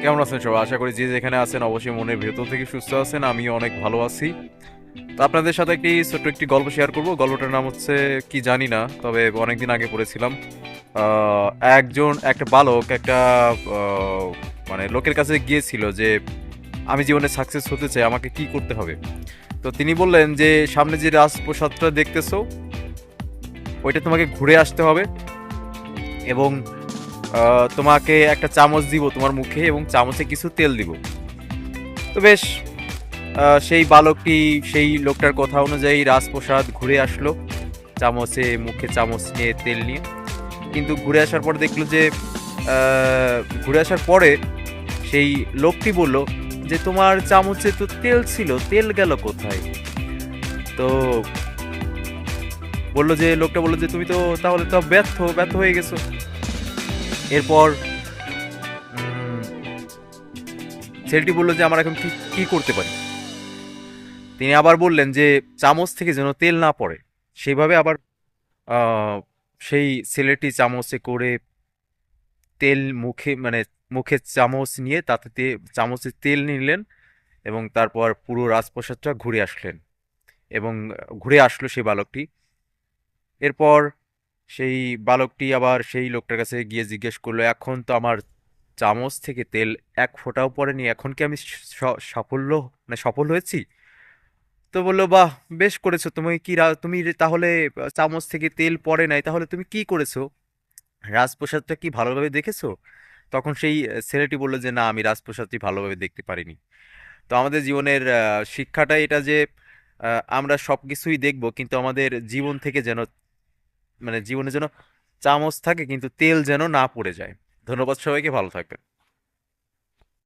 কেমন আছেন সবাই? আশা করি যে যেখানে আছেন অবশ্যই মনের ভেতর থেকে সুস্থ আছেন। আমিও অনেক ভালো আছি। তো আপনাদের সাথে ছোট্ট একটি গল্প শেয়ার করব। গল্পটার নাম হচ্ছে কি জানি না, তবে অনেকদিন আগে পড়েছিলাম। আহ, একটা বালক একটা আহ, মানে লোকের কাছে গিয়েছিল যে আমি জীবনে সাকসেস হতে চাই, আমাকে কি করতে হবে। তো তিনি বললেন যে সামনে যে রাজপ্রাসাদটা দেখতেছো ওইটা তোমাকে ঘুরে আসতে হবে, এবং তোমাকে একটা চামচ দিব তোমার মুখে এবং চামচে কিছু তেল দিব। তো বেশ, সেই বালকটি সেই লোকটার কথা অনুযায়ী রাজপ্রাসাদ ঘুরে আসলো, চামচে মুখে চামচ নিয়ে তেল নিয়ে। কিন্তু ঘুরে আসার পর দেখলো যে ঘুরে আসার পরে সেই লোকটি বলল যে তোমার চামচে তো তেল ছিল, তেল গেল কোথায়? তো লোকটা বললো যে তুমি তো তাহলে তো ব্যর্থ ব্যর্থ হয়ে গেছো। এরপর উম, ছেলেটি বললো যে আমার এখন কি কি করতে পারি। তিনি আবার বললেন যে চামচ থেকে যেন তেল না পড়ে, সেইভাবে আবার আহ, সেই ছেলেটি চামচে করে তেল মুখে চামচ নিয়ে চামচে তেল নিলেন, এবং তারপর পুরো রাজপ্রাসাদটা ঘুরে আসলেন, এবং ঘুরে আসলো সেই বালকটি। এরপর সেই বালকটি আবার সেই লোকটার কাছে গিয়ে জিজ্ঞেস করলো, এখন তো আমার চামচ থেকে তেল এক ফোঁটাও পড়েনি, এখন কি আমি সফল হয়েছি? তো বললো, বাহ, বেশ করেছো। তুমি তাহলে চামচ থেকে তেল পড়ে নাই, তাহলে তুমি কি করেছো? রাজপ্রাসাদটা কি ভালোভাবে দেখেছো? তখন সেই ছেলেটি বলল যে না, আমি রাজপ্রাসাদটি ভালোভাবে দেখতে পারিনি। তো আমাদের জীবনের শিক্ষাটা এটা যে আমরা সব কিছুই দেখবো, কিন্তু আমাদের জীবন থেকে যেন জীবনে যেন চামচ থাকে কিন্তু তেল যেন না পড়ে যায়। ধন্যবাদ সবাইকে, ভালো থাকবেন।